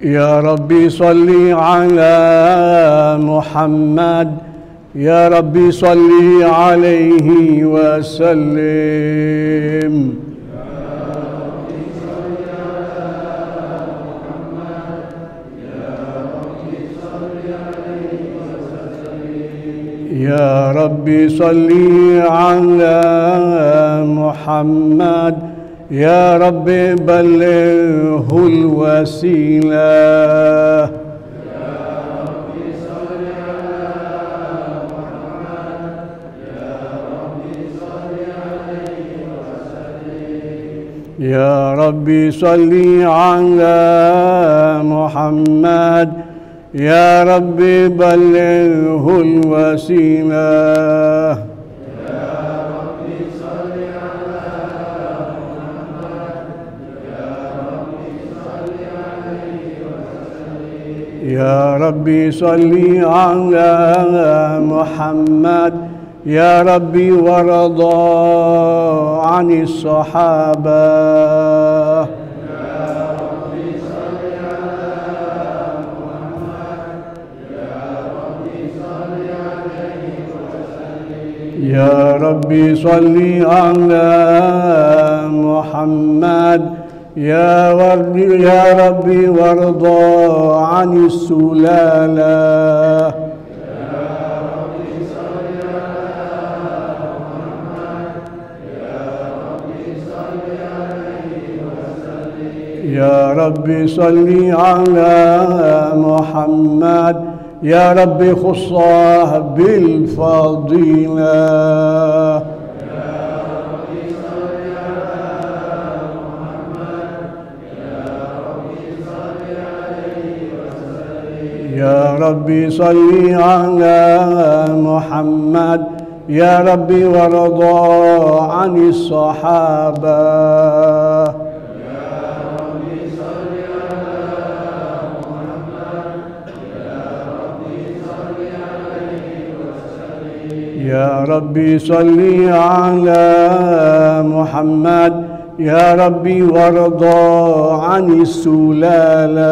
يا ربي صل على محمد يا ربي صل عليه وسلم. يا ربي صل على محمد يا ربي بلغه الوسيلة. يا ربي صل على محمد يا ربي بلغه الوسيلة. يا ربي صل على محمد يا ربي وارضى عن الصحابة. يا ربي صل على محمد يا ربي وارضى عن السلالة. يا ربي صل على محمد يا ربي خصه بالفضيلة. يا ربي صل على محمد يا ربي وارضى عن الصحابة. يا ربي صل على محمد يا ربي وارضى عن السلالة.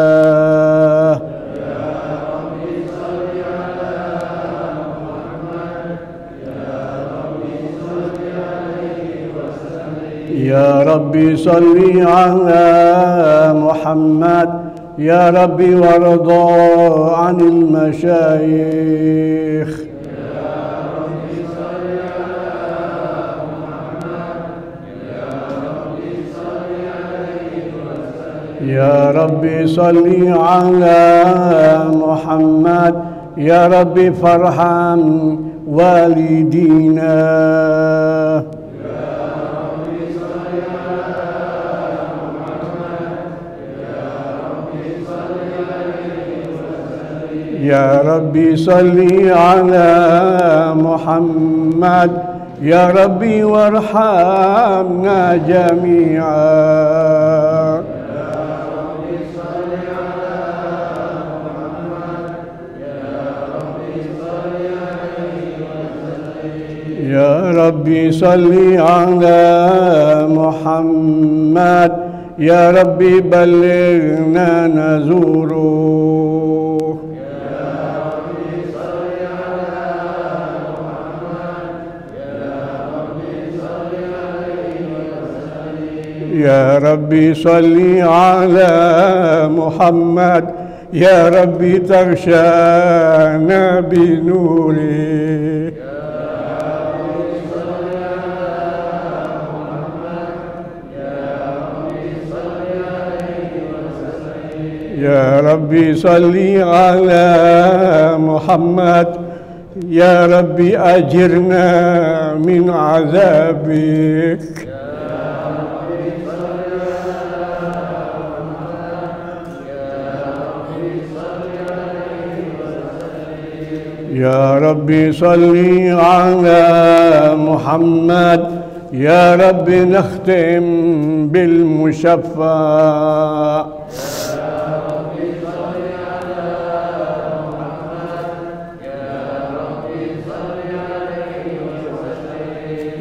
يا ربي صل على محمد يا ربي وارضى عن المشايخ. يا ربي صل على محمد يا ربي فارحم والدينا. يا ربي صل على محمد يا ربي وارحمنا جميعا. يا ربي صل على محمد يا ربي بلغنا نزوره. يا ربي صل على محمد يا ربي تغشانا بنوره. يا ربي صل على محمد يا ربي أجرنا من عذابك. يا ربي صل على محمد يا ربي نختم بالمشفع.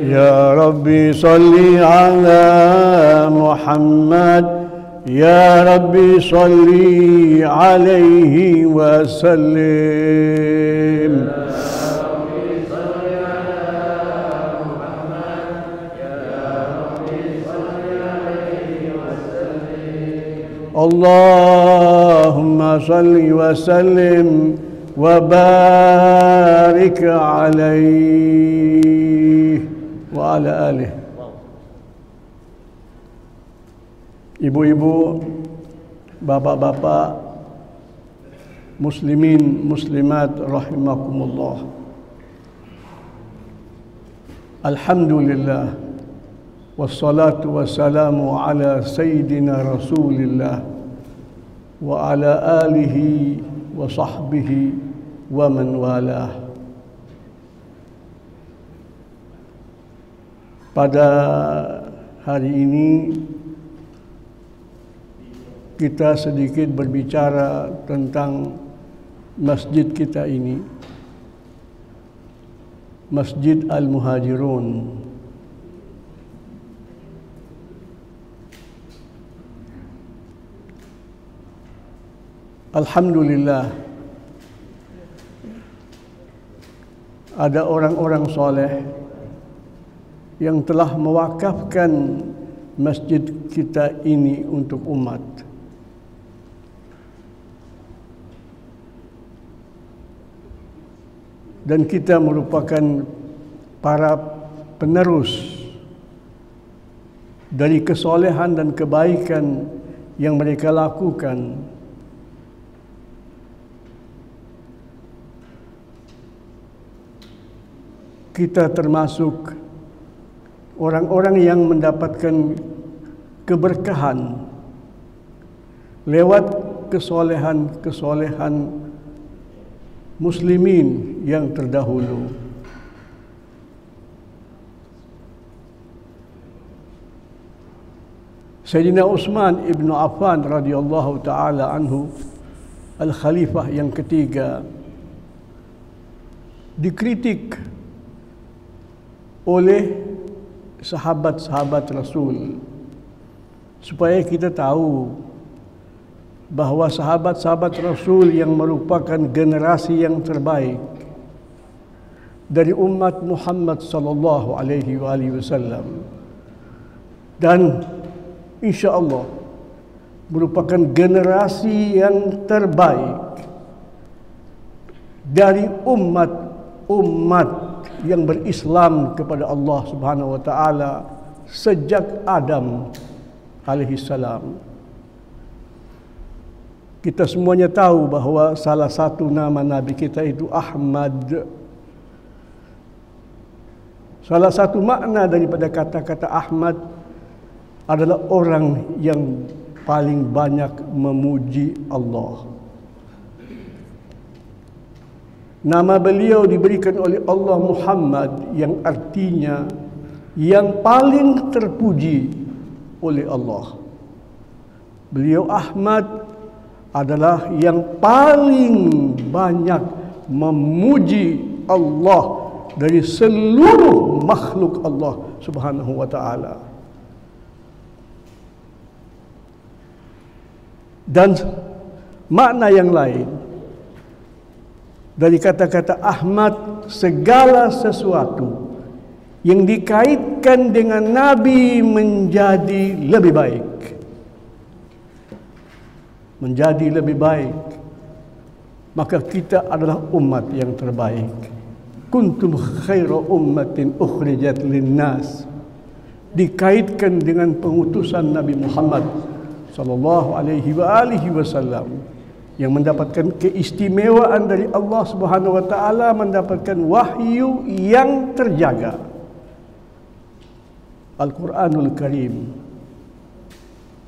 يا ربي صل على محمد يا ربي صل عليه وسلم. اللهم صل وسلم وبارك عليه وعلى آله. Ibu-ibu, bapak-bapak, muslimin, muslimat rahimakumullah. Alhamdulillah wassalatu wassalamu ala sayyidina Rasulillah wa ala alihi wa sahbihi wa man walah. Pada hari ini kita sedikit berbicara tentang masjid kita ini, Masjid Al-Muhajirun. Alhamdulillah, ada orang-orang soleh yang telah mewakafkan masjid kita ini untuk umat. Dan kita merupakan para penerus dari kesolehan dan kebaikan yang mereka lakukan. Kita termasuk orang-orang yang mendapatkan keberkahan lewat kesolehan muslimin yang terdahulu. Sayyidina Utsman ibn Affan radhiyallahu taala anhu, al-khalifah yang ketiga, dikritik oleh sahabat-sahabat Rasul supaya kita tahu bahawa sahabat-sahabat Rasul yang merupakan generasi yang terbaik dari umat Muhammad sallallahu alaihi wasallam, dan insya-Allah merupakan generasi yang terbaik dari umat yang berislam kepada Allah Subhanahu wa taala sejak Adam alaihi salam. Kita semuanya tahu bahawa salah satu nama Nabi kita itu Ahmad. Salah satu makna daripada kata-kata Ahmad adalah orang yang paling banyak memuji Allah. Nama beliau diberikan oleh Allah Muhammad, yang artinya yang paling terpuji oleh Allah. Beliau Ahmad adalah yang paling banyak memuji Allah dari seluruh makhluk Allah Subhanahu wa taala. Dan makna yang lain dari kata-kata Ahmad, segala sesuatu yang dikaitkan dengan Nabi menjadi lebih baik. Menjadi lebih baik, maka kita adalah umat yang terbaik. Kuntum khaira ummatin ukhrijat linnas, dikaitkan dengan pengutusan Nabi Muhammad sallallahu alaihi wasallam yang mendapatkan keistimewaan dari Allah Subhanahu wa taala, mendapatkan wahyu yang terjaga. Al-Quranul Karim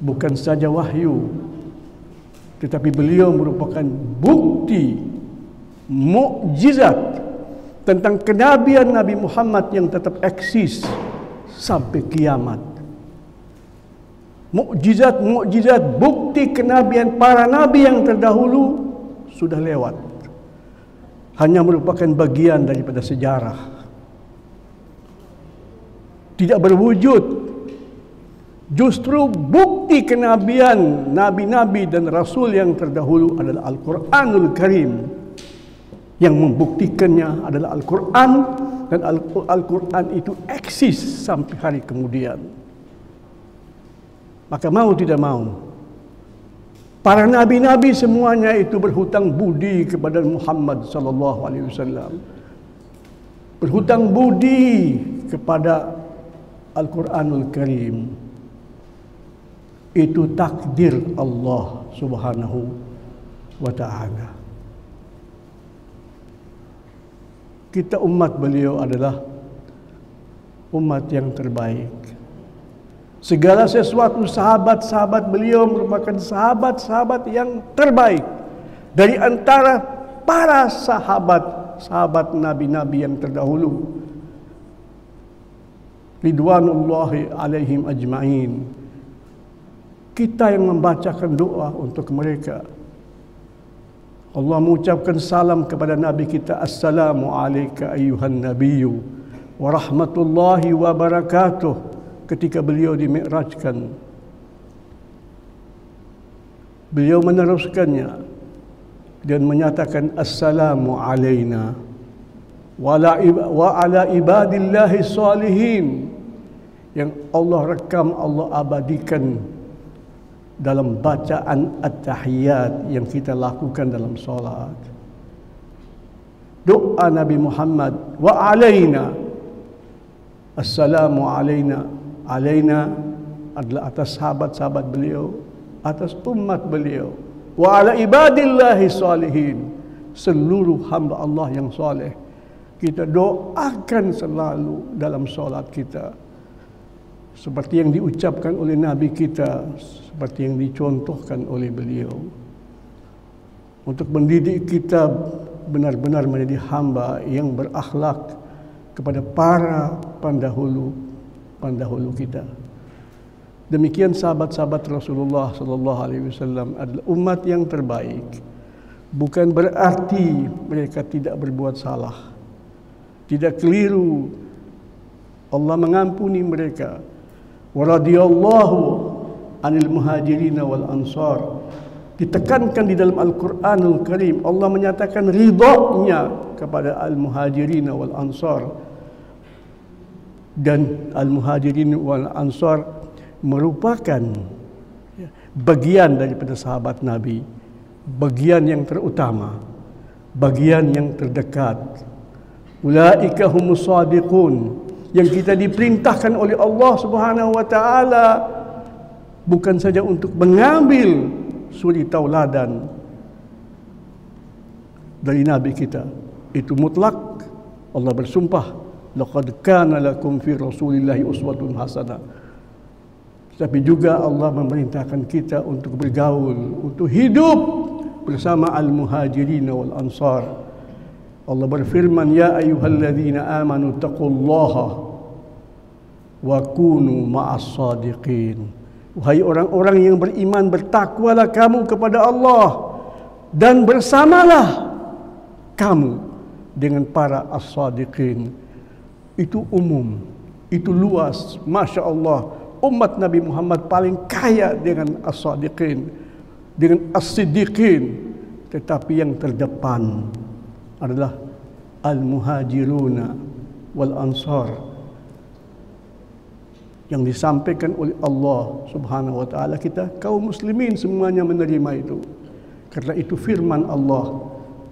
bukan saja wahyu, tetapi beliau merupakan bukti mukjizat tentang kenabian Nabi Muhammad yang tetap eksis sampai kiamat. Mukjizat, bukti kenabian para nabi yang terdahulu sudah lewat, hanya merupakan bagian daripada sejarah, tidak berwujud Justru bukti kenabian nabi-nabi dan rasul yang terdahulu adalah Al-Quranul Karim. Yang membuktikannya adalah Al-Quran, dan Al-Quran itu eksis sampai hari kemudian. Maka mau tidak mau, para nabi-nabi semuanya itu berhutang budi kepada Muhammad sallallahu alaihi wasallam. Berhutang budi kepada Al-Quranul Karim. Itu takdir Allah Subhanahu wa ta'ala. Kita umat beliau adalah umat yang terbaik. Segala sesuatu sahabat-sahabat beliau merupakan sahabat-sahabat yang terbaik dari antara para sahabat nabi-nabi yang terdahulu. Ridwanullahi alaihim ajma'in. Kita yang membacakan doa untuk mereka. Allah mengucapkan salam kepada Nabi kita, Assalamu alayka ayyuhan nabiyyu wa rahmatullahi wa barakatuh, ketika beliau dimi'rajkan. Beliau meneruskannya dan menyatakan Assalamu alayna wa ala ibadillahi salihin, yang Allah rekam, Allah abadikan dalam bacaan at-tahiyat yang kita lakukan dalam solat. Doa Nabi Muhammad, wa alaina, assalamu alaina. Alaina adalah atas sahabat-sahabat beliau, atas umat beliau. Wa ala ibadillahi salihin, seluruh hamba Allah yang soleh. Kita doakan selalu dalam solat kita, seperti yang diucapkan oleh Nabi kita, seperti yang dicontohkan oleh beliau, untuk mendidik kita benar-benar menjadi hamba yang berakhlak kepada para pendahulu kita. Demikian sahabat-sahabat Rasulullah sallallahu alaihi wasallam adalah umat yang terbaik. Bukan berarti mereka tidak berbuat salah, tidak keliru. Allah mengampuni mereka. Wa radhiyallahu anil muhajirin wal ansar. Ditekankan di dalam Al-Quranul Karim, Allah menyatakan ridhonya kepada al-muhajirin wal ansar. Dan al-muhajirin wal ansar merupakan bagian daripada sahabat Nabi, bagian yang terutama, bagian yang terdekat. Ulaika humus shadiqun, yang kita diperintahkan oleh Allah Subhanahu wa ta'ala bukan saja untuk mengambil suri tauladan dari Nabi kita, itu mutlak. Allah bersumpah, laqad kana lakum fi rasulillahi uswatun hasanah. Tapi juga Allah memerintahkan kita untuk bergaul, untuk hidup bersama al-muhajirin wal ansar. Allah berfirman, ya ayyuhalladzina amanu taqullaha wa kunu ma'as sadiqin. Wahai orang-orang yang beriman, bertakwalah kamu kepada Allah dan bersamalah kamu dengan para as-sadiqin. Itu umum, itu luas. Masya Allah, umat Nabi Muhammad paling kaya dengan as-sadiqin, dengan as-siddiqin. Tetapi yang terdepan adalah al-muhajiruna wal ansar, yang disampaikan oleh Allah Subhanahu wa ta'ala. Kita kaum muslimin semuanya menerima itu, karena itu firman Allah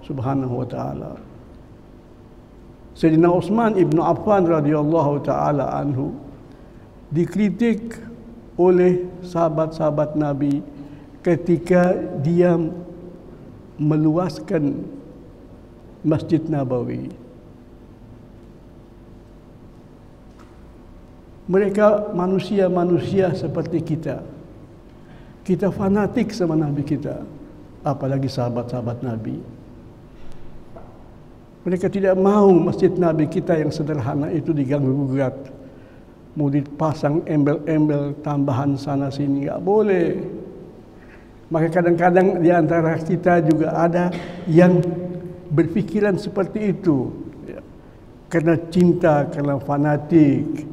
Subhanahu wa ta'ala. Sayyidina Utsman ibn Affan radhiyallahu ta'ala anhu dikritik oleh sahabat-sahabat Nabi ketika dia meluaskan Masjid Nabawi. Mereka manusia-manusia seperti kita. Kita fanatik sama Nabi kita, apalagi sahabat-sahabat Nabi. Mereka tidak mau masjid Nabi kita yang sederhana itu diganggu-gugat. Mau dipasang embel-embel tambahan sana sini, nggak boleh. Maka kadang-kadang di antara kita juga ada yang berpikiran seperti itu, karena cinta, karena fanatik.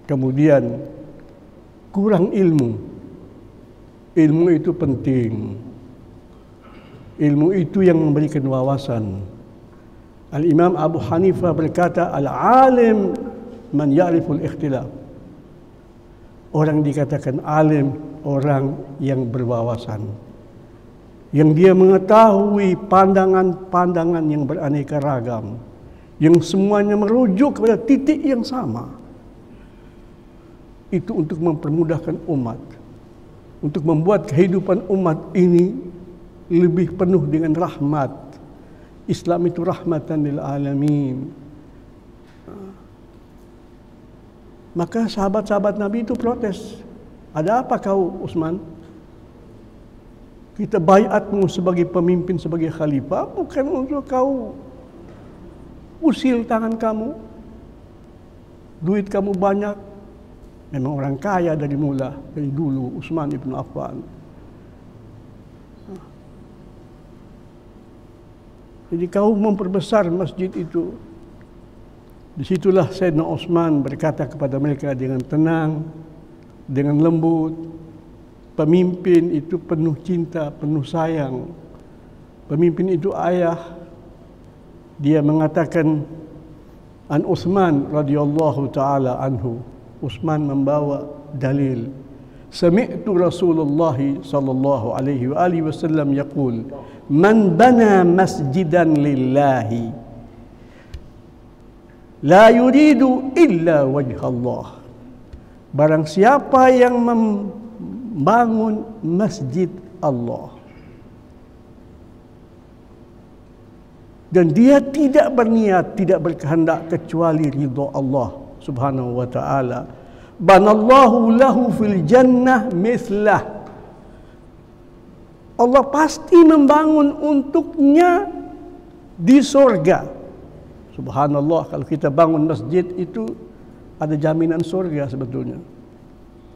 Kemudian kurang ilmu. Ilmu itu penting. Ilmu itu yang memberikan wawasan. Al-Imam Abu Hanifah berkata, al-alim man ya'riful ikhtilaf. Orang dikatakan alim, orang yang berwawasan, yang dia mengetahui pandangan-pandangan yang beraneka ragam, yang semuanya merujuk kepada titik yang sama. Itu untuk mempermudahkan umat, untuk membuat kehidupan umat ini lebih penuh dengan rahmat. Islam itu rahmatan lil alamin. Maka sahabat-sahabat Nabi itu protes. Ada apa kau, Utsman? Kita baiatmu sebagai pemimpin, sebagai khalifah, bukan untuk kau usil tangan kamu. Duit kamu banyak. Memang orang kaya dari mula, dari dulu, Utsman ibn Affan. Jadi kau memperbesar masjid itu. Disitulah Sayyidina Utsman berkata kepada mereka dengan tenang, dengan lembut. Pemimpin itu penuh cinta, penuh sayang. Pemimpin itu ayah. Dia mengatakan, an Utsman radhiyallahu taala anhu. Utsman membawa dalil. Sami'tu Rasulullah sallallahu alaihi wa alihi wasallam yaqul, man bana masjidan lillahi la yuridu illa wajh Allah. Barang siapa yang membangun masjid Allah dan dia tidak berniat, tidak berkehendak kecuali ridha Allah Subhanahu wa taala, banallahu lahu fil jannah mislah. Allah pasti membangun untuknya di surga. Subhanallah, kalau kita bangun masjid itu ada jaminan surga sebetulnya,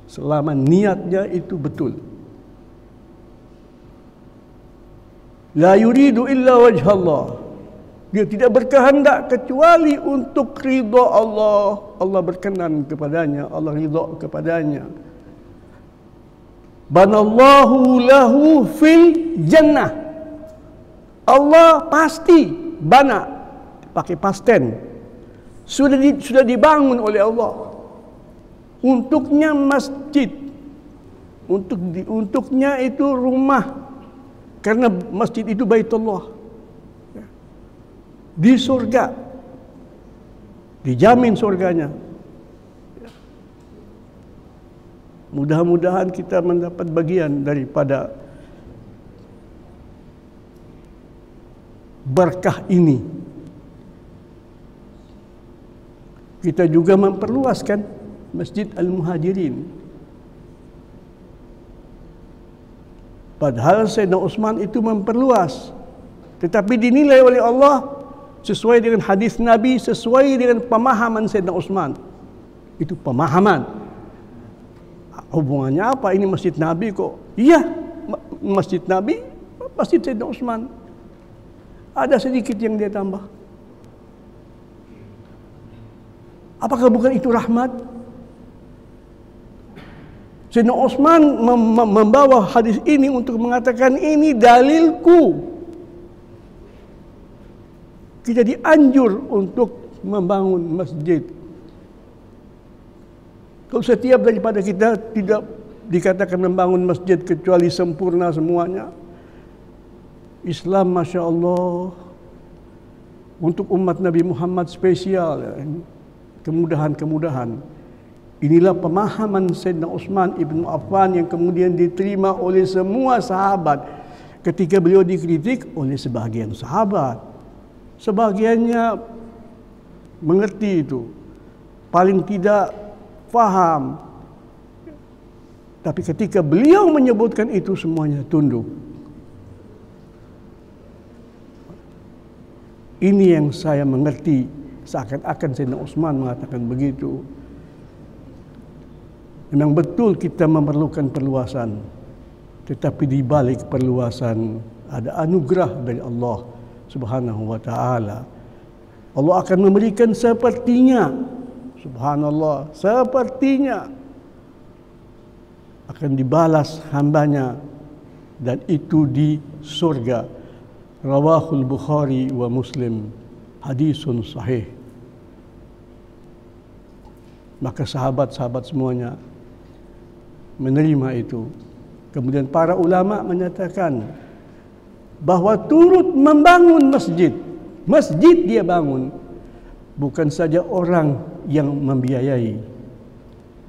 selama niatnya itu betul. La yuridu illa wajh Allah. Dia tidak berkehendak kecuali untuk ridha Allah. Allah berkenan kepadanya, Allah ridha kepadanya. Banallahu lahu fil jannah. Allah pasti bana, pakai past tense, sudah dibangun oleh Allah untuknya masjid, untuknya itu rumah, karena masjid itu Baitullah di surga, dijamin surganya. Mudah-mudahan kita mendapat bagian daripada berkah ini. Kita juga memperluaskan Masjid Al-Muhajirin. Padahal Sayyidina Utsman itu memperluas, tetapi dinilai oleh Allah sesuai dengan hadis Nabi, sesuai dengan pemahaman Sayyidina Utsman. Itu pemahaman. Hubungannya apa? Ini Masjid Nabi kok? Iya, Masjid Nabi, Masjid Sayyidina Utsman. Ada sedikit yang dia tambah. Apakah bukan itu rahmat? Sayyidina Utsman membawa hadis ini untuk mengatakan ini dalilku. Kita dianjur untuk membangun masjid. Kalau setiap daripada kita tidak dikatakan membangun masjid kecuali sempurna semuanya. Islam Masya Allah untuk umat Nabi Muhammad spesial. Kemudahan-kemudahan. Inilah pemahaman Sayyidina Utsman ibn Affan yang kemudian diterima oleh semua sahabat. Ketika beliau dikritik oleh sebagian sahabat, sebagiannya mengerti itu, paling tidak faham. Tapi ketika beliau menyebutkan itu, semuanya tunduk. Ini yang saya mengerti. Seakan-akan Sayyidina Utsman mengatakan begitu. Memang betul kita memerlukan perluasan, tetapi di balik perluasan ada anugerah dari Allah Subhanahu wa taala. Allah akan memberikan sepertinya subhanallah, sepertinya akan dibalas hambanya, dan itu di surga. Rawahul Bukhari wa Muslim, hadisun sahih. Maka sahabat-sahabat semuanya menerima itu. Kemudian para ulama menyatakan bahwa turut membangun masjid. Masjid dia bangun, bukan saja orang yang membiayai.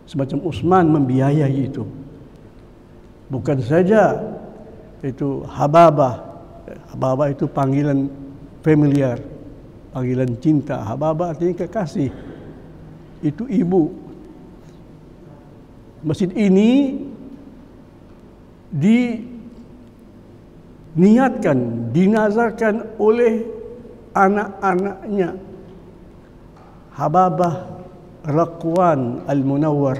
Semacam Utsman membiayai itu. Bukan saja itu Hababah. Hababah itu panggilan familiar, panggilan cinta. Hababah artinya kekasih. Itu ibu. Masjid ini diniatkan, dinazarkan oleh anak-anaknya, Hababah Raqwan Al-Munawwar,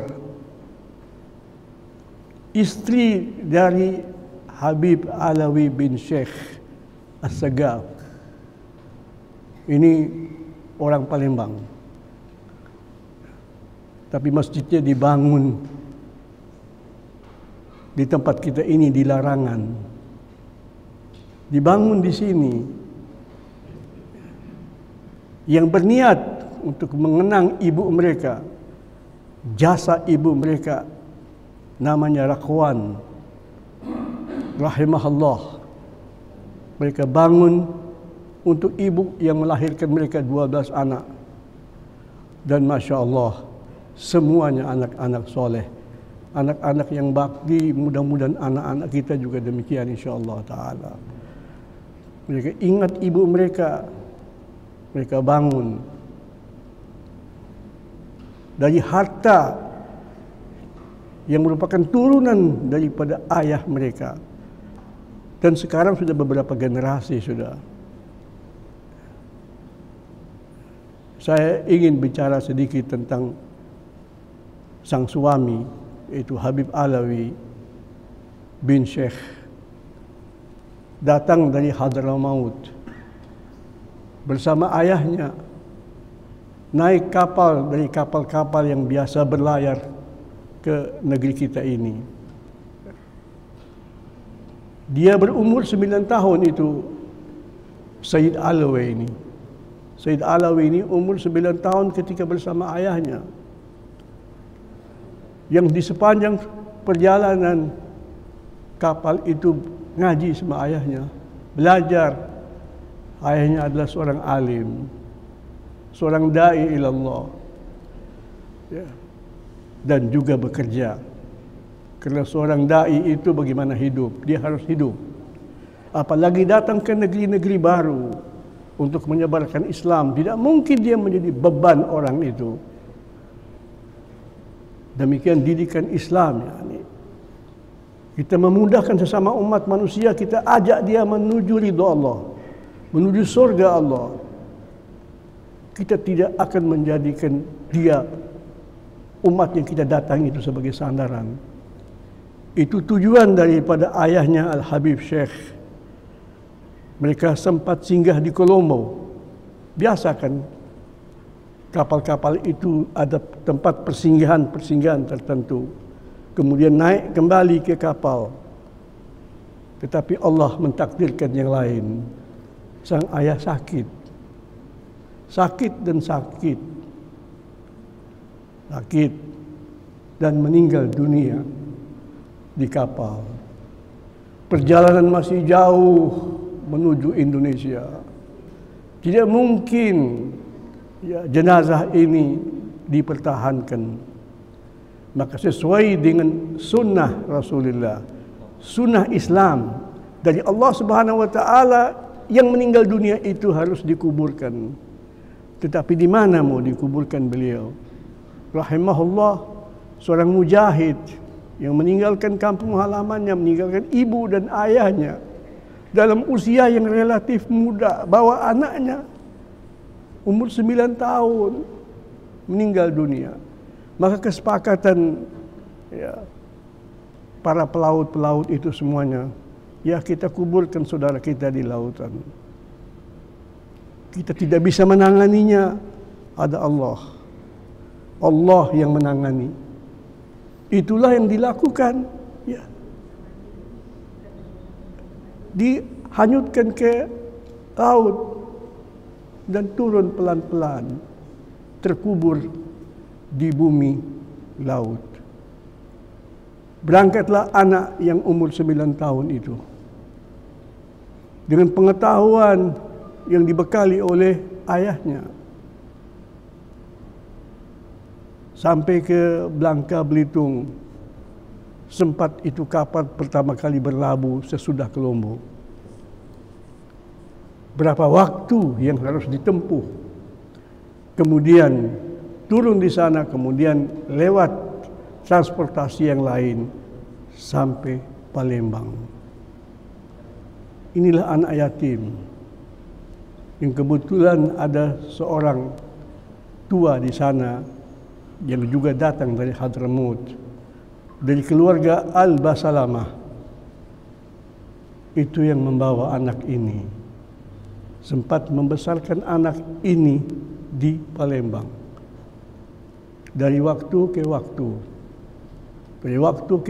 istri dari Habib Alawi bin Syekh As-Sagaf. Ini orang Palembang. Tapi masjidnya dibangun di tempat kita ini, di Larangan. Dibangun di sini. Yang berniat untuk mengenang ibu mereka, jasa ibu mereka, namanya Raqwan rahimahullah. Mereka bangun untuk ibu yang melahirkan mereka 12 anak. Dan Masya Allah, semuanya anak-anak soleh, anak-anak yang bakti. Mudah-mudahan anak-anak kita juga demikian insyaAllah ta'ala. Mereka ingat ibu mereka, mereka bangun dari harta yang merupakan turunan daripada ayah mereka. Dan sekarang sudah beberapa generasi sudah. Saya ingin bicara sedikit tentang sang suami, yaitu Habib Alawi bin Syekh. Datang dari Hadramaut bersama ayahnya, naik kapal dari kapal-kapal yang biasa berlayar ke negeri kita ini. Dia berumur 9 tahun itu, Sayyid Alawi ini. Sayyid Alawi ini umur 9 tahun ketika bersama ayahnya. Yang di sepanjang perjalanan kapal itu ngaji sama ayahnya, belajar. Ayahnya adalah seorang alim, seorang da'i ilallah, ya. Dan juga bekerja. Karena seorang da'i itu bagaimana hidup, dia harus hidup. Apalagi datang ke negeri-negeri baru untuk menyebarkan Islam, tidak mungkin dia menjadi beban orang itu. Demikian didikan Islam, yani. Kita memudahkan sesama umat manusia, kita ajak dia menuju ridha Allah, menuju surga Allah. Kita tidak akan menjadikan dia, umat yang kita datangi itu, sebagai sandaran. Itu tujuan daripada ayahnya Al-Habib Syekh. Mereka sempat singgah di Colombo. Biasa kan, kapal-kapal itu ada tempat persinggahan tertentu. Kemudian naik kembali ke kapal. Tetapi Allah mentakdirkan yang lain. Sang ayah sakit. Sakit dan sakit. Sakit. Dan meninggal dunia di kapal. Perjalanan masih jauh menuju Indonesia. Tidak mungkin ya, jenazah ini dipertahankan. Maka sesuai dengan sunnah Rasulullah, sunnah Islam dari Allah Subhanahu wa Ta'ala, yang meninggal dunia itu harus dikuburkan. Tetapi di mana mau dikuburkan beliau? Rahimahullah, seorang mujahid yang meninggalkan kampung halamannya, meninggalkan ibu dan ayahnya dalam usia yang relatif muda, bawa anaknya umur 9 tahun meninggal dunia. Maka kesepakatan ya, para pelaut-pelaut itu semuanya, ya kita kuburkan saudara kita di lautan. Kita tidak bisa menanganinya, ada Allah. Allah yang menangani. Itulah yang dilakukan. Ya. Dihanyutkan ke laut dan turun pelan-pelan, terkubur di bumi laut. Berangkatlah anak yang umur 9 tahun itu dengan pengetahuan yang dibekali oleh ayahnya sampai ke Bangka Belitung. Sempat itu kapal pertama kali berlabuh sesudah ke Lombok. Berapa waktu yang harus ditempuh, kemudian turun di sana, kemudian lewat transportasi yang lain sampai Palembang. Inilah anak yatim yang kebetulan ada seorang tua di sana yang juga datang dari Hadramut, dari keluarga Al-Basalamah. Itu yang membawa anak ini, sempat membesarkan anak ini di Palembang. Dari waktu ke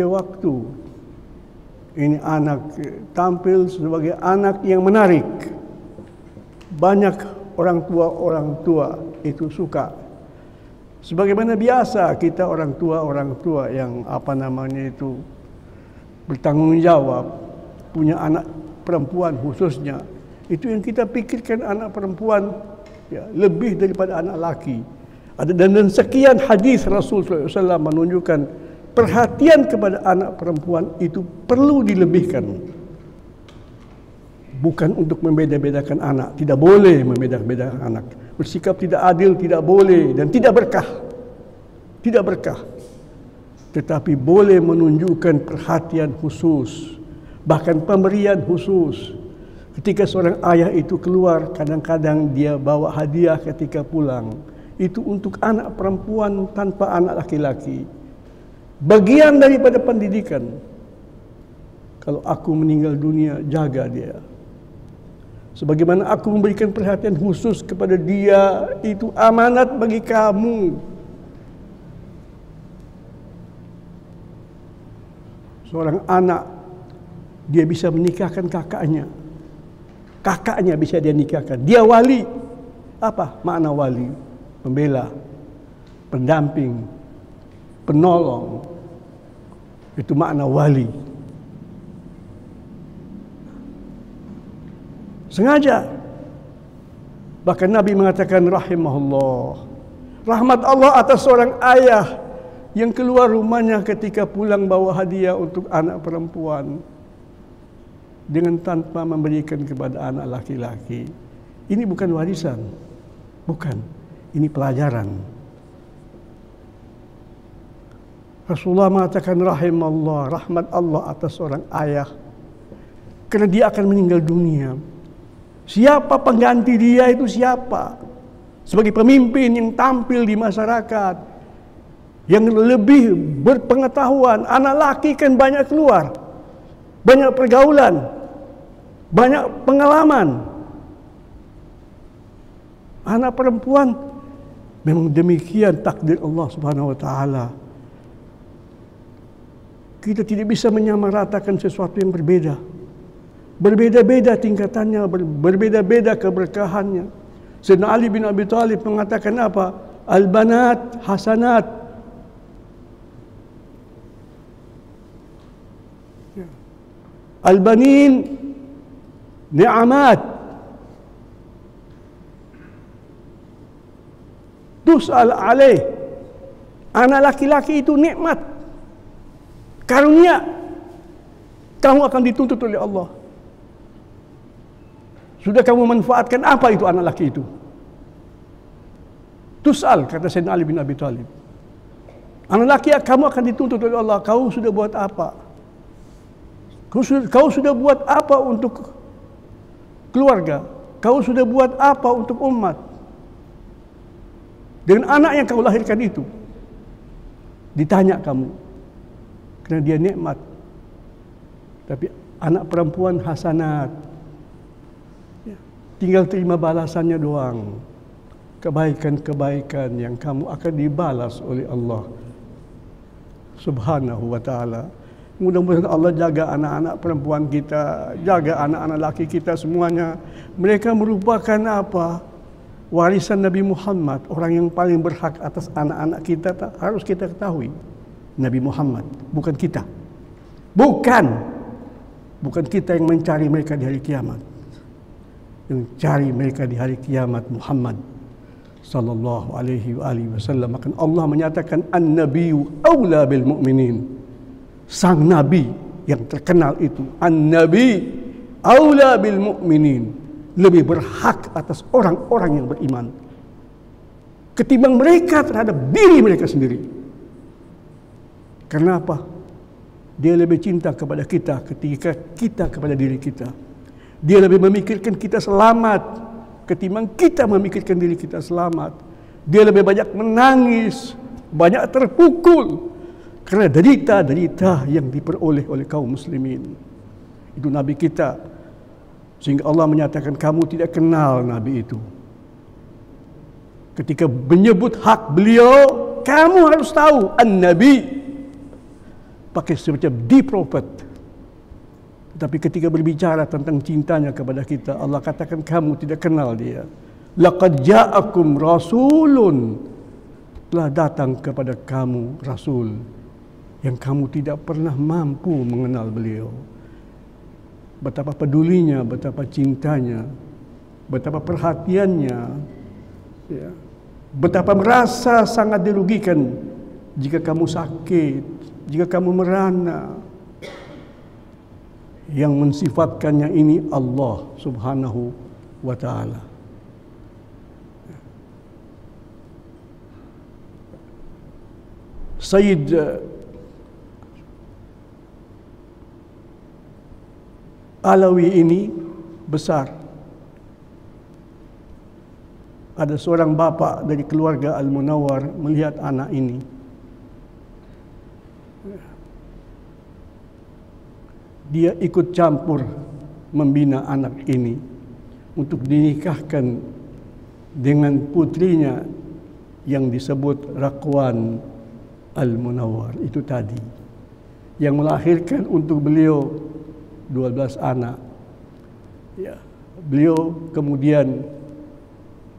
waktu, ini anak tampil sebagai anak yang menarik. Banyak orang tua itu suka. Sebagaimana biasa kita orang tua yang bertanggung jawab, punya anak perempuan khususnya, itu yang kita pikirkan anak perempuan ya, lebih daripada anak laki. Dan sekian hadis Rasul SAW menunjukkan perhatian kepada anak perempuan itu perlu dilebihkan. Bukan untuk membeda-bedakan anak, tidak boleh membeda-bedakan anak. Bersikap tidak adil tidak boleh dan tidak berkah. Tidak berkah. Tetapi boleh menunjukkan perhatian khusus, bahkan pemberian khusus. Ketika seorang ayah itu keluar, kadang-kadang dia bawa hadiah ketika pulang. Itu untuk anak perempuan tanpa anak laki-laki. Bagian daripada pendidikan. Kalau aku meninggal dunia, jaga dia. Sebagaimana aku memberikan perhatian khusus kepada dia, itu amanat bagi kamu. Seorang anak, dia bisa menikahkan kakaknya. Kakaknya bisa dia nikahkan. Dia wali. Apa makna wali? Pembela, pendamping, penolong. Itu makna wali. Sengaja. Bahkan Nabi mengatakan rahimahullah. Rahmat Allah atas seorang ayah yang keluar rumahnya ketika pulang bawa hadiah untuk anak perempuan dengan tanpa memberikan kepada anak laki-laki. Ini bukan warisan. Bukan. Ini pelajaran. Rasulullah mengatakan rahimallah, rahmat Allah atas seorang ayah. Karena dia akan meninggal dunia. Siapa pengganti dia itu siapa? Sebagai pemimpin yang tampil di masyarakat, yang lebih berpengetahuan. Anak laki kan banyak keluar, banyak pergaulan, banyak pengalaman. Anak perempuan memang demikian takdir Allah Subhanahu wa taala. Kita tidak bisa menyamaratakan sesuatu yang berbeda. Berbeda-beda tingkatannya, berbeda-beda keberkahannya. Sayyidina Ali bin Abi Thalib mengatakan apa? Al-banat hasanat. Al-banin ni'amat. Tus'al alaih. Anak laki-laki itu nikmat, karunia. Kamu akan dituntut oleh Allah. Sudah kamu manfaatkan apa itu anak laki itu? Tus'al, kata Sayyidina Ali bin Abi Thalib. Anak laki kamu akan dituntut oleh Allah. Kau sudah buat apa? Kau sudah buat apa untuk keluarga? Kau sudah buat apa untuk umat? Dengan anak yang kau lahirkan itu. Ditanya kamu. Karena dia nikmat. Tapi anak perempuan hasanat. Tinggal terima balasannya doang. kebaikan-kebaikan yang kamu akan dibalas oleh Allah Subhanahu wa ta'ala. Mudah-mudahan Allah jaga anak-anak perempuan kita, jaga anak-anak laki kita semuanya. Mereka merupakan apa? Warisan Nabi Muhammad. Orang yang paling berhak atas anak-anak kita harus kita ketahui. Nabi Muhammad, bukan kita. Bukan kita yang mencari mereka di hari kiamat. Yang cari mereka di hari kiamat Muhammad sallallahu alaihi wasallam. Maka Allah menyatakan an-nabiyyu aula bil mu'minin. Sang nabi yang terkenal itu, an-nabi aula bil mu'minin, lebih berhak atas orang-orang yang beriman ketimbang mereka terhadap diri mereka sendiri. Kenapa? Dia lebih cinta kepada kita ketika kita kepada diri kita. Dia lebih memikirkan kita selamat ketimbang kita memikirkan diri kita selamat. Dia lebih banyak menangis, banyak terpukul karena derita-derita yang diperoleh oleh kaum muslimin. Itu Nabi kita. Sehingga Allah menyatakan kamu tidak kenal Nabi itu. Ketika menyebut hak beliau, kamu harus tahu an-nabi. Pakai semacam the prophet. Tapi ketika berbicara tentang cintanya kepada kita, Allah katakan kamu tidak kenal dia. Laqad ja'akum rasulun, telah datang kepada kamu rasul yang kamu tidak pernah mampu mengenal beliau. Betapa pedulinya, betapa cintanya, betapa perhatiannya, ya. Betapa merasa sangat dirugikan jika kamu sakit, jika kamu merana. Yang mensifatkannya ini Allah Subhanahu wa ta'ala. Sayyid Alawi ini besar. Ada seorang bapa dari keluarga Al-Munawwar melihat anak ini. Dia ikut campur membina anak ini untuk dinikahkan dengan putrinya yang disebut Raqwan Al-Munawwar itu tadi, yang melahirkan untuk beliau 12 anak. Ya, beliau kemudian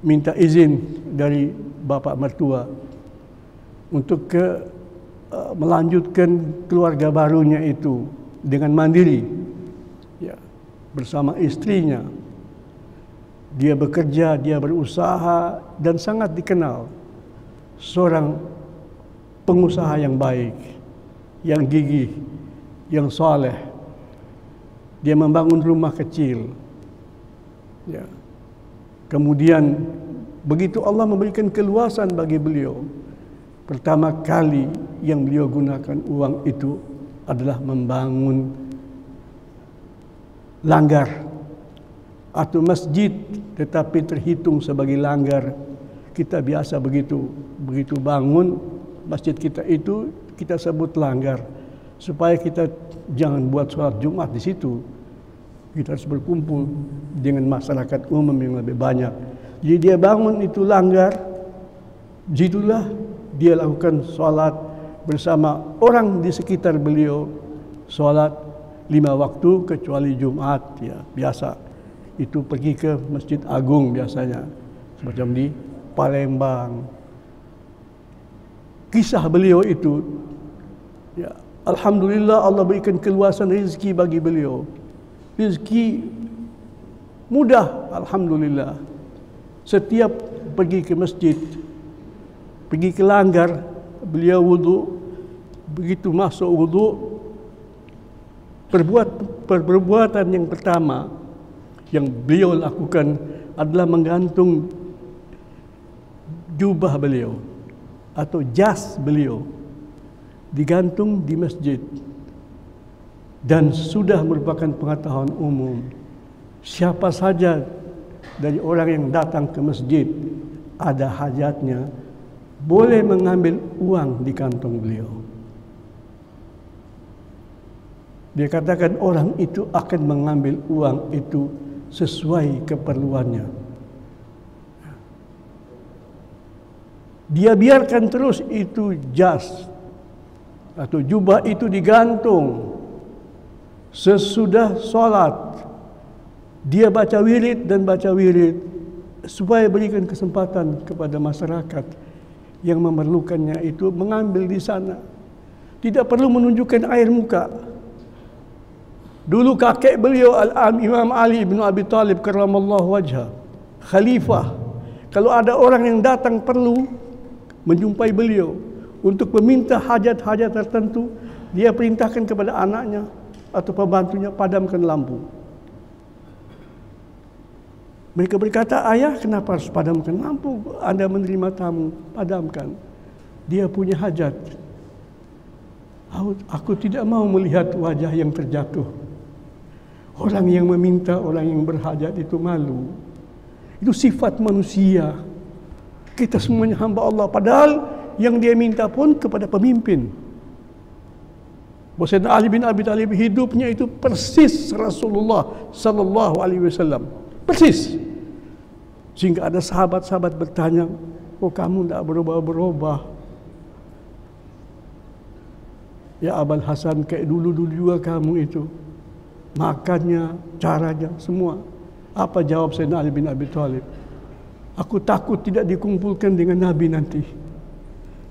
minta izin dari bapak mertua untuk melanjutkan keluarga barunya itu dengan mandiri, ya, bersama istrinya. Dia bekerja, dia berusaha dan sangat dikenal seorang pengusaha yang baik, yang gigih, yang saleh. Dia membangun rumah kecil, ya. Kemudian begitu Allah memberikan keluasan bagi beliau, pertama kali yang beliau gunakan uang itu adalah membangun langgar atau masjid, tetapi terhitung sebagai langgar. Kita biasa begitu bangun masjid kita itu kita sebut langgar, supaya kita jangan buat sholat Jumat di situ. Kita harus berkumpul dengan masyarakat umum yang lebih banyak. Jadi dia bangun itu langgar, situlah dia lakukan sholat bersama orang di sekitar beliau, sholat 5 waktu kecuali Jumat, ya biasa itu pergi ke Masjid Agung biasanya, semacam di Palembang. Kisah beliau itu, ya alhamdulillah Allah berikan keluasan rezeki bagi beliau, rezeki mudah alhamdulillah. Setiap pergi ke masjid, pergi ke langgar, beliau wudu. Begitu masuk wudu, perbuatan yang pertama yang beliau lakukan adalah menggantung jubah beliau atau jas beliau, digantung di masjid. Dan sudah merupakan pengetahuan umum, siapa saja dari orang yang datang ke masjid ada hajatnya boleh mengambil uang di kantong beliau. Dia katakan orang itu akan mengambil uang itu sesuai keperluannya. Dia biarkan terus itu jas atau jubah itu digantung. Sesudah solat, dia baca wirid dan baca wirid supaya berikan kesempatan kepada masyarakat yang memerlukannya itu mengambil di sana. Tidak perlu menunjukkan air muka. Dulu kakek beliau Imam Ali bin Abi Thalib karramallahu wajhah, khalifah, kalau ada orang yang datang perlu menjumpai beliau untuk meminta hajat-hajat tertentu, dia perintahkan kepada anaknya atau pembantunya, padamkan lampu. Mereka berkata, ayah, kenapa harus padamkan lampu? Anda menerima tamu, padamkan. Dia punya hajat. Aku tidak mau melihat wajah yang terjatuh. Orang yang meminta, orang yang berhajat itu malu. Itu sifat manusia. Kita semuanya hamba Allah. Padahal yang dia minta pun kepada pemimpin. Sayyidina Ali bin Abi Thalib hidupnya itu persis Rasulullah sallallahu alaihi wasallam. Persis. Sehingga ada sahabat-sahabat bertanya, oh kamu tidak berubah-berubah. Ya Abul Hasan, kayak dulu-dulu juga kamu itu. Makannya, caranya, semua. Apa jawab Sayyidina Ali bin Abi Thalib? Aku takut tidak dikumpulkan dengan Nabi nanti.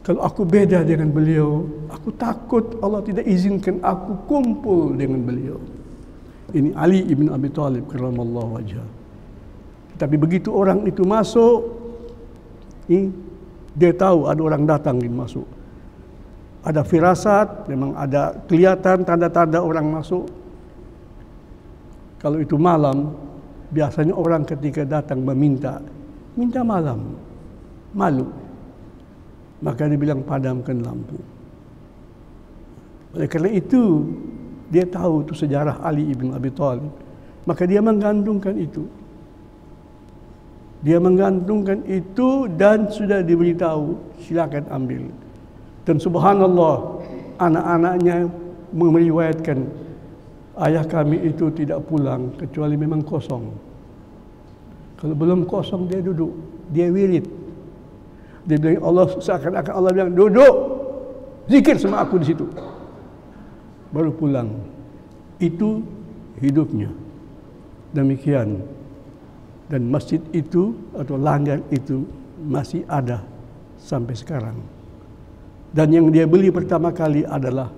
Kalau aku beda dengan beliau, aku takut Allah tidak izinkan aku kumpul dengan beliau. Ini Ali bin Abi Thalib karramallahu wajhah. Tapi begitu orang itu masuk, dia tahu ada orang datang ini masuk. Ada firasat, memang ada kelihatan tanda-tanda orang masuk. Kalau itu malam, biasanya orang ketika datang minta malam, malu. Maka dia bilang padamkan lampu. Oleh kerana itu, dia tahu itu sejarah Ali bin Abi Thalib. Maka dia menggantungkan itu. Dia menggantungkan itu dan sudah diberitahu, silakan ambil. Dan subhanallah, anak-anaknya meriwayatkan, ayah kami itu tidak pulang kecuali memang kosong. Kalau belum kosong dia duduk, dia wirid. Dia bilang Allah, seakan-akan Allah bilang duduk, zikir sama aku di situ. Baru pulang. Itu hidupnya. Demikian. Dan masjid itu atau langgar itu masih ada sampai sekarang. Dan yang dia beli pertama kali adalah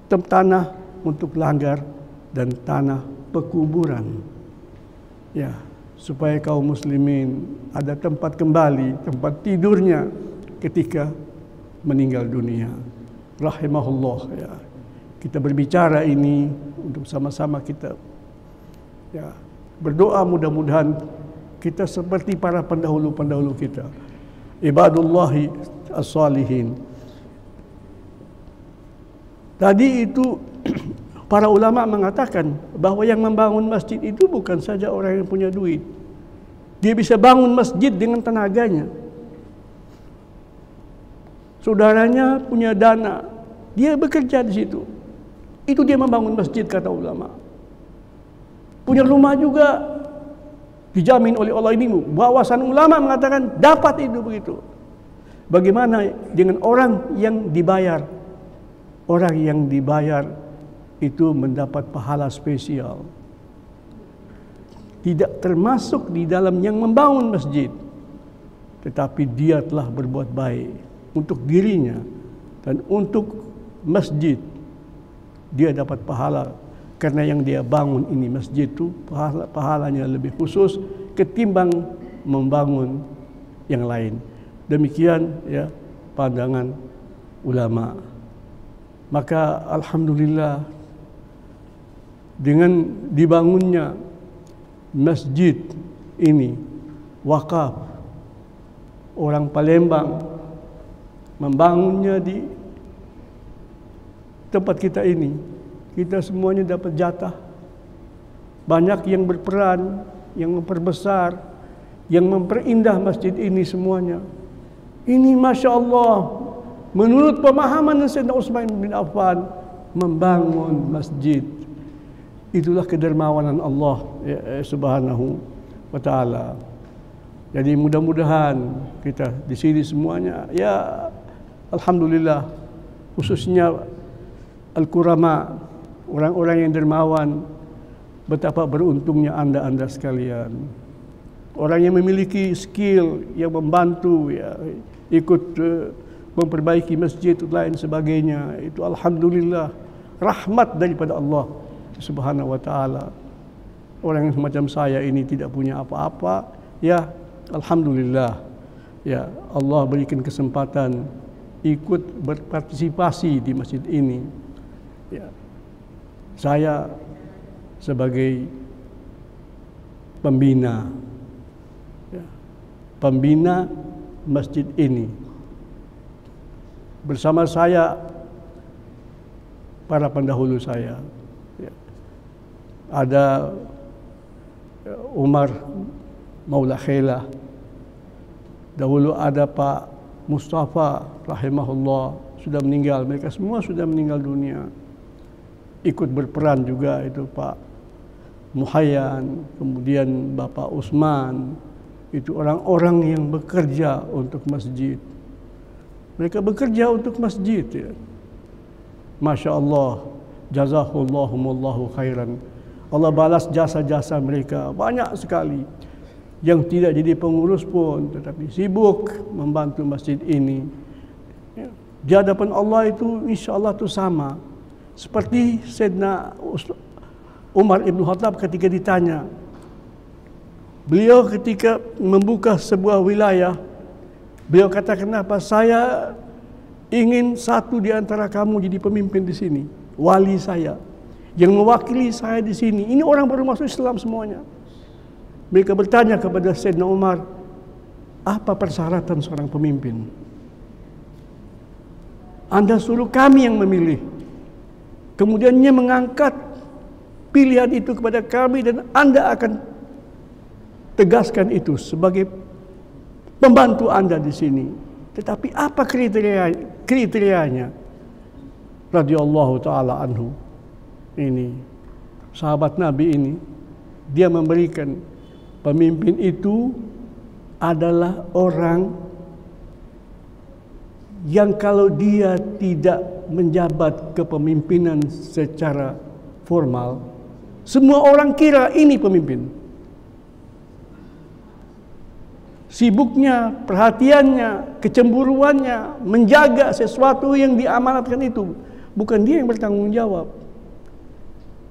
tanah untuk langgar dan tanah pekuburan. Ya, supaya kaum muslimin ada tempat kembali, tempat tidurnya ketika meninggal dunia. Rahimahullah, ya. Kita berbicara ini untuk sama-sama kita ya berdoa, mudah-mudahan kita seperti para pendahulu-pendahulu kita, ibadullahi as-salihin. Tadi itu para ulama mengatakan bahwa yang membangun masjid itu bukan saja orang yang punya duit. Dia bisa bangun masjid dengan tenaganya. Saudaranya punya dana, dia bekerja di situ. Itu dia membangun masjid, kata ulama. Punya rumah juga dijamin oleh Allah. Ini wawasan ulama mengatakan dapat itu begitu. Bagaimana dengan orang yang dibayar? Orang yang dibayar itu mendapat pahala spesial. Tidak termasuk di dalam yang membangun masjid, tetapi dia telah berbuat baik untuk dirinya dan untuk masjid. Dia dapat pahala karena yang dia bangun ini masjid itu pahalanya lebih khusus ketimbang membangun yang lain. Demikian ya pandangan ulama. Maka alhamdulillah dengan dibangunnya masjid ini wakaf, orang Palembang membangunnya di tempat kita ini. Kita semuanya dapat jatah. Banyak yang berperan, yang memperbesar, yang memperindah masjid ini semuanya. Ini Masya Allah, menurut pemahaman Sayyidina Utsman bin Affan, membangun masjid. Itulah kedermawanan Allah ya, subhanahu wa ta'ala. Jadi mudah-mudahan kita di sini semuanya, ya alhamdulillah, khususnya al-kurama, orang-orang yang dermawan, betapa beruntungnya anda sekalian. Orang yang memiliki skill, yang membantu, ya, ikut memperbaiki masjid dan lain sebagainya, itu alhamdulillah rahmat daripada Allah Subhanahu wa taala. Orang yang semacam saya ini tidak punya apa-apa, ya alhamdulillah, ya Allah berikan kesempatan ikut berpartisipasi di masjid ini. Ya, saya sebagai pembina, ya, pembina masjid ini, bersama saya para pendahulu saya, ya, ada Umar Maula Khailah, dahulu ada Pak Mustafa rahimahullah, sudah meninggal, mereka semua sudah meninggal dunia. Ikut berperan juga itu Pak Muhayyan, kemudian Bapak Usman, itu orang-orang yang bekerja untuk masjid. Mereka bekerja untuk masjid, ya. Masya Allah, jazakullahumullahu khairan. Allah balas jasa-jasa mereka banyak sekali. Yang tidak jadi pengurus pun tetapi sibuk membantu masjid ini. Di hadapan Allah itu insya Allah itu sama. Seperti Sayyidina Umar Ibn Khattab ketika ditanya. Beliau ketika membuka sebuah wilayah, beliau kata, kenapa saya ingin satu di antara kamu jadi pemimpin di sini, wali saya, yang mewakili saya di sini. Ini orang baru masuk Islam semuanya. Mereka bertanya kepada Sayyidina Umar, apa persyaratan seorang pemimpin? Anda suruh kami yang memilih. Kemudiannya mengangkat pilihan itu kepada kami dan Anda akan tegaskan itu sebagai pembantu Anda di sini. Tetapi apa kriterianya? Radhiyallahu ta'ala anhu. Ini sahabat Nabi ini, dia memberikan pemimpin itu adalah orang yang kalau dia tidak menjabat kepemimpinan secara formal, semua orang kira ini pemimpin. Sibuknya, perhatiannya, kecemburuannya, menjaga sesuatu yang diamanatkan itu, bukan dia yang bertanggung jawab.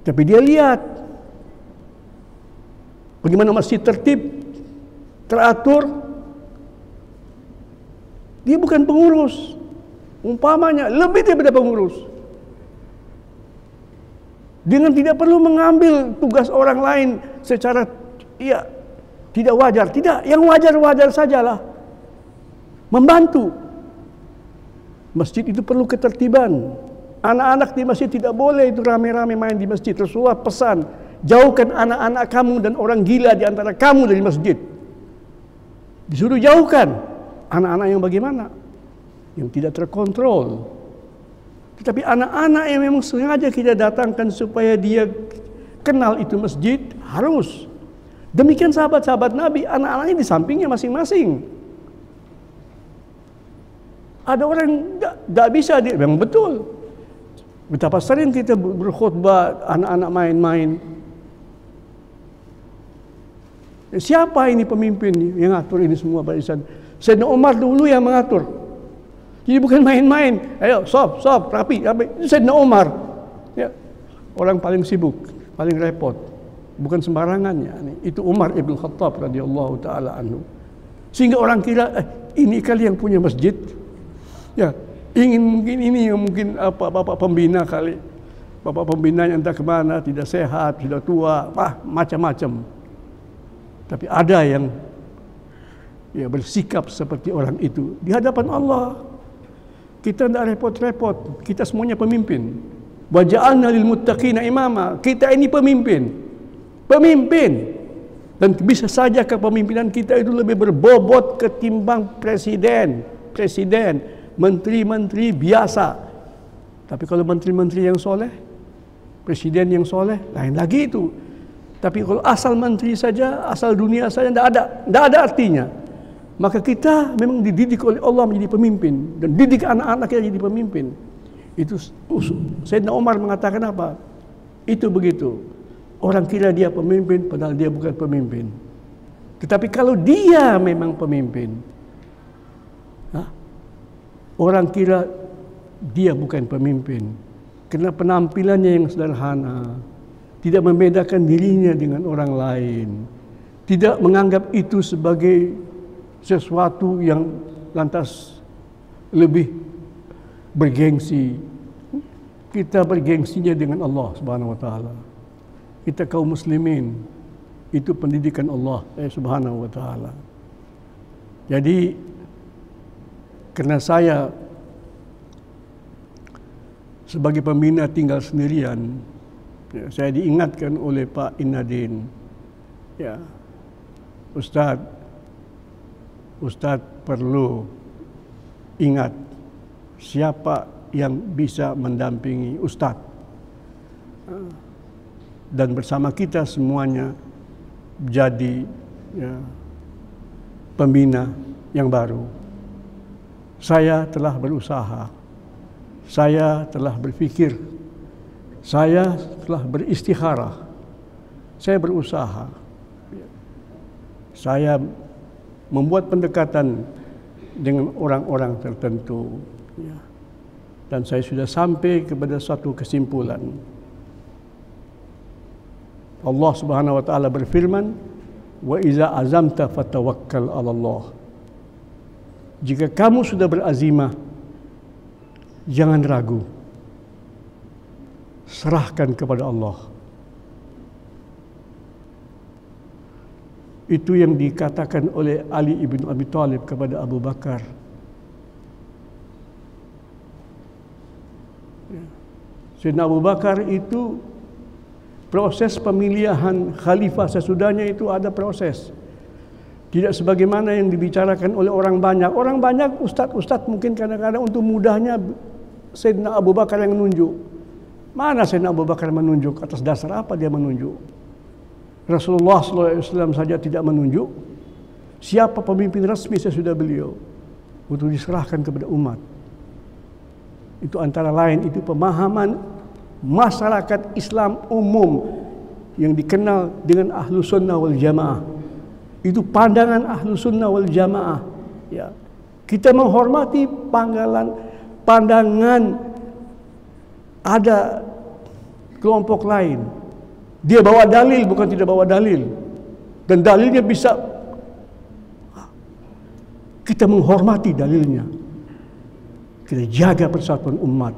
Tapi dia lihat bagaimana masjid tertib, teratur. Dia bukan pengurus, umpamanya lebih daripada pengurus. Dengan tidak perlu mengambil tugas orang lain secara tidak wajar. Tidak, yang wajar-wajar sajalah. Membantu. Masjid itu perlu ketertiban. Anak-anak di masjid tidak boleh itu rame-rame main di masjid. Rasulullah pesan, jauhkan anak-anak kamu dan orang gila di antara kamu dari masjid. Disuruh jauhkan. Anak-anak yang bagaimana? Yang tidak terkontrol. Tetapi anak-anak yang memang sengaja kita datangkan supaya dia kenal itu masjid, harus. Demikian sahabat-sahabat Nabi, anak-anaknya di sampingnya masing-masing. Ada orang tidak bisa, memang betul. Betapa sering kita berkhutbah, anak-anak main-main. Siapa ini pemimpin yang ngatur ini semua, Pak Ihsan? Sayyidina Umar dulu yang mengatur. Jadi bukan main-main. Ayo, sob, rapi. Sayyidina Umar. Ya, orang paling sibuk, paling repot. Bukan sembarangannya. Itu Umar Ibn Khattab radhiyallahu taala anhu. Sehingga orang kira ini kali yang punya masjid. Ya, mungkin ini yang mungkin bapak pembina kali. Bapak pembina yang entah kemana, tidak sehat, sudah tua, macam-macam. Tapi ada yang bersikap seperti orang itu di hadapan Allah. Kita tidak repot-repot, kita semuanya pemimpin. Wa ja'alna lil muttaqina imama. Kita ini pemimpin. Dan bisa saja kepemimpinan kita itu lebih berbobot ketimbang presiden, menteri-menteri biasa. Tapi kalau menteri-menteri yang soleh, presiden yang soleh, lain lagi itu. Tapi kalau asal menteri saja, asal dunia saja, tidak ada artinya. Maka kita memang dididik oleh Allah menjadi pemimpin dan didik anak-anak kita jadi pemimpin. Itu Sayyidina Umar mengatakan apa? Itu begitu. Orang kira dia pemimpin padahal dia bukan pemimpin. Tetapi kalau dia memang pemimpin, orang kira dia bukan pemimpin karena penampilannya yang sederhana, tidak membedakan dirinya dengan orang lain, tidak menganggap itu sebagai sesuatu yang lantas lebih bergengsi. Kita bergengsinya dengan Allah Subhanahu wa taala. Kita kaum muslimin, itu pendidikan Allah Subhanahu wa taala. Jadi karena saya sebagai pembina tinggal sendirian, saya diingatkan oleh Pak Innadin, ya, Ustadz perlu ingat siapa yang bisa mendampingi Ustadz, dan bersama kita semuanya jadi pembina yang baru. Saya telah berusaha, saya telah berpikir, saya telah beristikharah, saya berusaha, saya membuat pendekatan dengan orang-orang tertentu, dan saya sudah sampai kepada suatu kesimpulan. Allah Subhanahu wa taala berfirman, "Wa iza azamta fatawakkal 'ala Allah." Jika kamu sudah berazimah, jangan ragu. Serahkan kepada Allah. Itu yang dikatakan oleh Ali ibn Abi Thalib kepada Abu Bakar. Sayyidina Abu Bakar itu proses pemilihan khalifah sesudahnya itu ada proses. Tidak sebagaimana yang dibicarakan oleh orang banyak. Orang banyak, ustadz mungkin kadang-kadang untuk mudahnya Sayyidina Abu Bakar yang menunjuk. Mana Sayyidina Abu Bakar menunjuk? Atas dasar apa dia menunjuk? Rasulullah SAW saja tidak menunjuk. Siapa pemimpin resmi sesudah beliau untuk diserahkan kepada umat? Itu antara lain itu pemahaman masyarakat Islam umum yang dikenal dengan Ahlu Sunnah wal Jamaah. Itu pandangan Ahlu Sunnah wal Jamaah. Ya. Kita menghormati pandangan ada kelompok lain. Dia bawa dalil bukan tidak bawa dalil. Dan dalilnya bisa kita menghormati dalilnya. Kita jaga persatuan umat.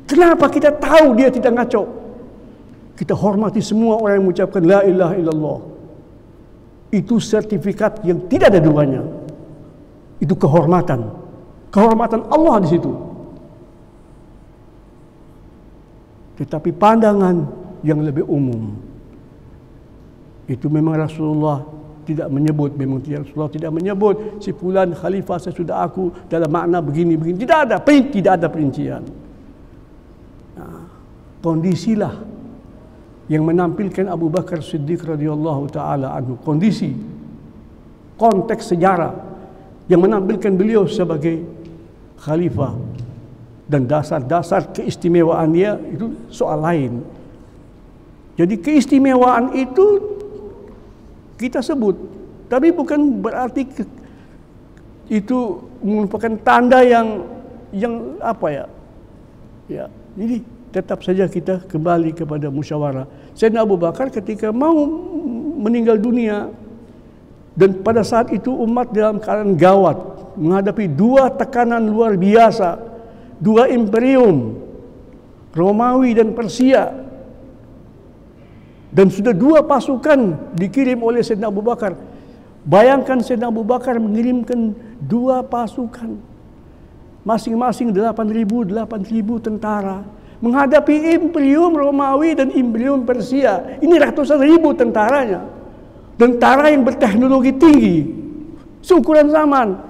Kenapa kita tahu dia tidak ngaco? Kita hormati semua orang yang mengucapkan la ilaha illallah. Itu sertifikat yang tidak ada duanya. Itu kehormatan. Kehormatan Allah di situ. Tetapi pandangan yang lebih umum, itu memang Rasulullah tidak menyebut, Rasulullah tidak menyebut si fulan khalifah sesudah aku dalam makna begini. Tidak ada perincian. Nah, kondisilah yang menampilkan Abu Bakar Siddiq radhiyallahu taala anhu, kondisi, konteks sejarah yang menampilkan beliau sebagai khalifah dan dasar-dasar keistimewaan dia itu soal lain. Jadi keistimewaan itu kita sebut, tapi bukan berarti itu merupakan tanda yang apa ya? Ya, jadi tetap saja kita kembali kepada musyawarah. Sayyidina Abu Bakar ketika mau meninggal dunia dan pada saat itu umat dalam keadaan gawat menghadapi dua tekanan luar biasa, dua imperium, Romawi dan Persia, dan sudah dua pasukan dikirim oleh Sayyidina Abu Bakar. Bayangkan Sayyidina Abu Bakar mengirimkan dua pasukan, masing-masing 8.000 tentara menghadapi imperium Romawi dan imperium Persia. Ini ratusan ribu tentaranya. Tentara yang berteknologi tinggi seukuran zaman.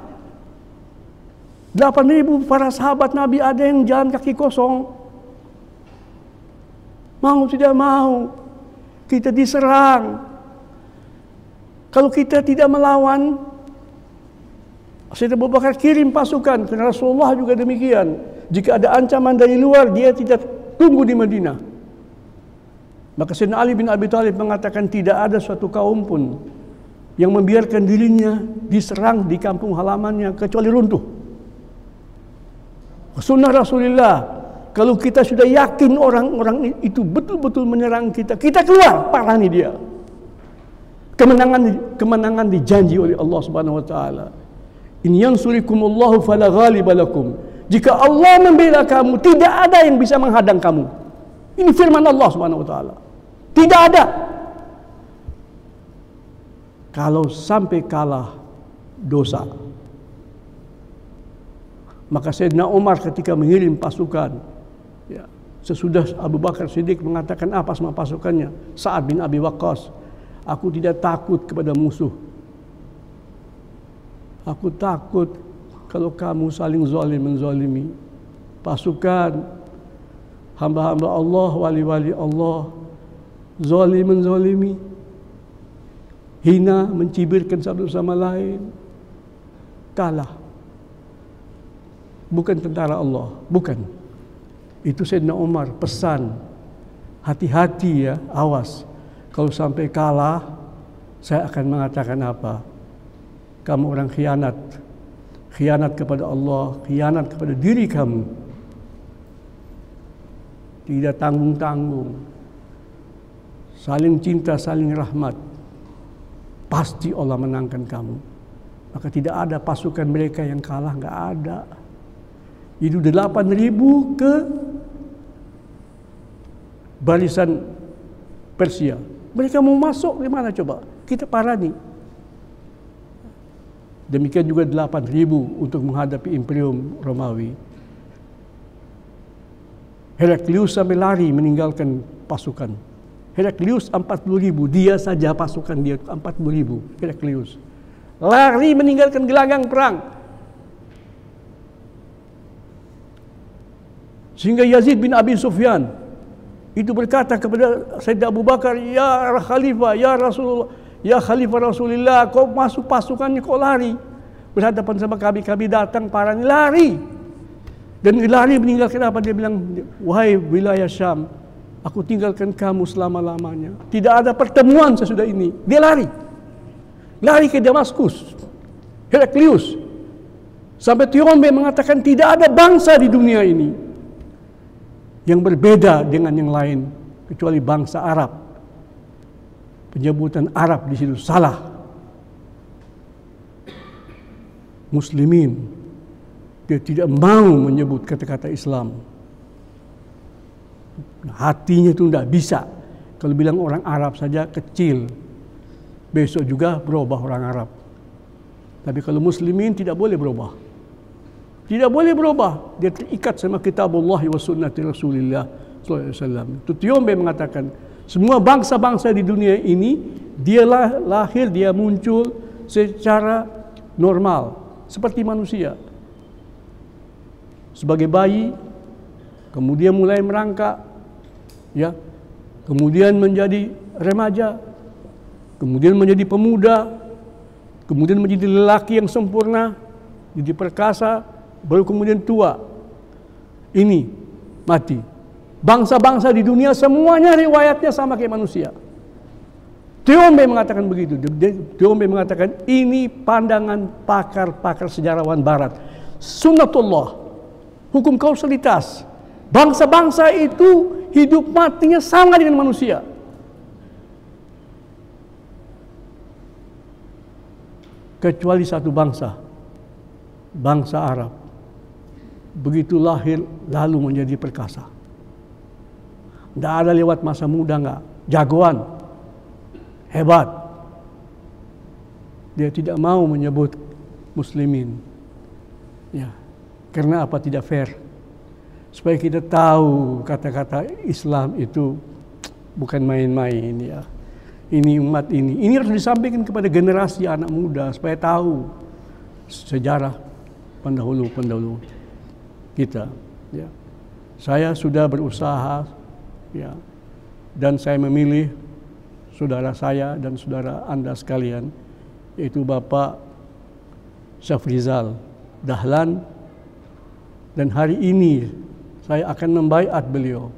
8.000 para sahabat Nabi ada yang jalan kaki kosong. Mau tidak mau, kita diserang. Kalau kita tidak melawan, Sayyidina Abu Bakar kirim pasukan, karena Rasulullah juga demikian. Jika ada ancaman dari luar, dia tidak tunggu di Madinah. Maka Sayyidina Ali bin Abi Thalib mengatakan tidak ada suatu kaum pun yang membiarkan dirinya diserang di kampung halamannya kecuali runtuh. Sunnah Rasulullah, kalau kita sudah yakin orang-orang itu betul-betul menyerang kita, kita keluar, perangi dia. Kemenangan dijanji oleh Allah Subhanahu wa taala. In yansurikumullahu fala ghaliba lakum. Jika Allah membela kamu, tidak ada yang bisa menghadang kamu. Ini firman Allah Subhanahu wa taala. Tidak ada. Kalau sampai kalah dosa, maka Sayyidina Umar ketika mengirim pasukan, ya, sesudah Abu Bakar Siddiq mengatakan apa sama pasukannya, Sa'ad bin Abi Waqqas, aku tidak takut kepada musuh. Aku takut kalau kamu saling zalim menzalimi. Pasukan hamba-hamba Allah, wali-wali Allah, zalim menzalimi, hina, mencibirkan satu sama lain, kalah. Bukan tentara Allah, bukan. Itu Sayyidina Umar pesan, hati-hati ya, awas. Kalau sampai kalah, saya akan mengatakan apa? Kamu orang khianat. Khianat kepada Allah, khianat kepada diri kamu. Tidak tanggung-tanggung. Saling cinta, saling rahmat. Pasti Allah menangkan kamu. Maka tidak ada pasukan mereka yang kalah, enggak ada. Itu 8.000 ke barisan Persia. Mereka mau masuk di mana coba? Kita parani. Demikian juga 8.000 untuk menghadapi Imperium Romawi. Heraklius sampai lari meninggalkan pasukan. Heraklius 40.000, dia saja pasukan dia 40.000. Heraklius lari meninggalkan gelanggang perang. Sehingga Yazid bin Abi Sufyan itu berkata kepada Sayyidina Abu Bakar, ya Khalifah, ya Rasulullah, ya Khalifah Rasulullah, kau masuk pasukannya, kau lari berhadapan sama kami datang parani, lari. Dan lari meninggalkan apa? Dia bilang, wahai wilayah Syam, aku tinggalkan kamu selama-lamanya. Tidak ada pertemuan sesudah ini. Dia lari ke Damaskus. Heraklius sampai Tionbe mengatakan tidak ada bangsa di dunia ini yang berbeda dengan yang lain kecuali bangsa Arab. Penyebutan Arab di situ salah. Muslimin, dia tidak mau menyebut kata-kata Islam. Hatinya itu tidak bisa. Kalau bilang orang Arab saja kecil, besok juga berubah orang Arab. Tapi kalau Muslimin tidak boleh berubah. Tidak boleh berubah. Dia terikat sama kitabullah wa sunnati Rasulullah SAW. Itu Tionbe mengatakan, semua bangsa-bangsa di dunia ini, dia lahir, dia muncul secara normal, seperti manusia. Sebagai bayi, kemudian mulai merangkak, ya, kemudian menjadi remaja, kemudian menjadi pemuda, kemudian menjadi lelaki yang sempurna, jadi perkasa, baru kemudian tua. Ini mati. Bangsa-bangsa di dunia semuanya riwayatnya sama kayak manusia. Tionbe mengatakan begitu. Tionbe mengatakan ini pandangan pakar-pakar sejarawan Barat. Sunnatullah, hukum kausalitas. Bangsa-bangsa itu hidup matinya sama dengan manusia. Kecuali satu bangsa, bangsa Arab. Begitu lahir lalu menjadi perkasa. Tidak ada lewat masa muda, enggak. Jagoan, hebat. Dia tidak mau menyebut muslimin. Ya, karena apa? Tidak fair. Supaya kita tahu kata-kata Islam itu bukan main-main, ya. Ini umat ini. Ini harus disampaikan kepada generasi anak muda supaya tahu sejarah pendahulu-pendahulu kita. Ya. Saya sudah berusaha, ya, dan saya memilih saudara saya dan saudara Anda sekalian, yaitu Bapak Syafrizal Dahlan, dan hari ini saya akan membaiat beliau.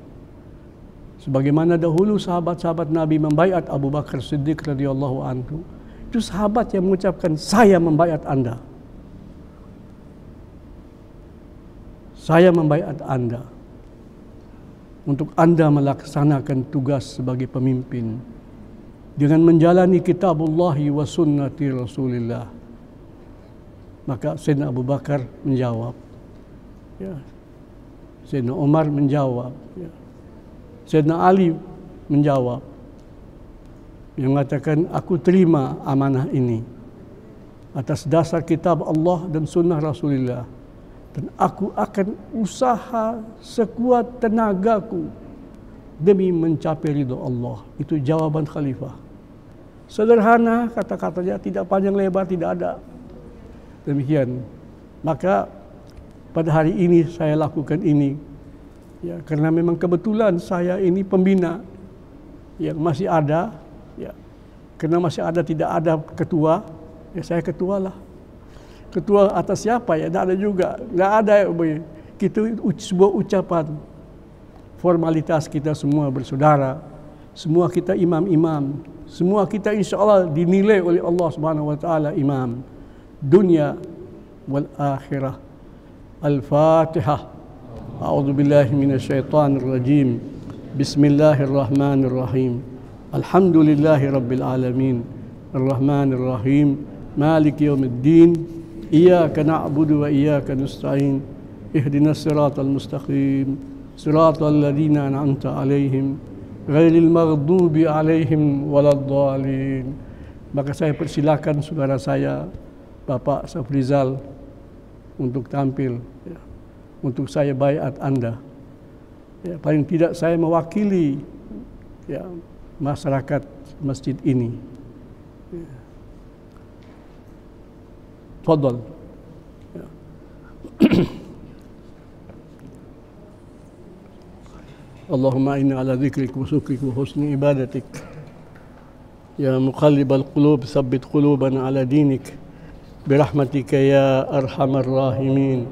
Sebagaimana dahulu sahabat-sahabat Nabi membaiat Abu Bakar Siddiq radhiyallahu anhu, itu sahabat yang mengucapkan, saya membaiat Anda. Saya membaiat Anda untuk Anda melaksanakan tugas sebagai pemimpin dengan menjalani kitabullah wa sunnati Rasulillah. Maka Sayyidina Abu Bakar menjawab, ya. Sayyidina Umar menjawab, ya. Sayyidina Ali menjawab, yang mengatakan, aku terima amanah ini atas dasar kitab Allah dan sunnah Rasulullah, dan aku akan usaha sekuat tenagaku demi mencapai ridho Allah. Itu jawaban khalifah. Sederhana kata-katanya, tidak panjang lebar, tidak ada. Demikian. Maka pada hari ini saya lakukan ini, ya, karena memang kebetulan saya ini pembina yang masih ada, ya, karena masih ada, tidak ada ketua, ya saya ketua lah. Ketua atas siapa ya? Tidak ada juga, nggak ada. Kita sebuah ucapan formalitas, kita semua bersaudara, semua kita imam-imam, semua kita insya Allah dinilai oleh Allah Subhanahu Wa Taala imam dunia wal akhirah. Al-Fatihah. A'udzu billahi minasyaitonir rajim. Bismillahirrahmanirrahim. Alhamdulillahi rabbil alamin. Arrahmanir rahim. Maliki yaumiddin. Iyyaka na'budu wa iyyaka nasta'in. Ihdinas siratal mustaqim. Siratal ladzina an'amta 'alaihim ghairil maghdubi 'alaihim waladdallin. Maka saya persilakan saudara saya Bapak Syafrizal untuk tampil, ya, untuk saya baiat Anda. Ya, paling tidak saya mewakili, ya, masyarakat masjid ini. Ya. Tafadhal. Ya. Allahumma inna ala dzikrik wa syukrik wa husni ibadatik. Ya muqallibal qulub, tsabbit qulubana ala dinik. Birahmatika ya arhamar rahimin.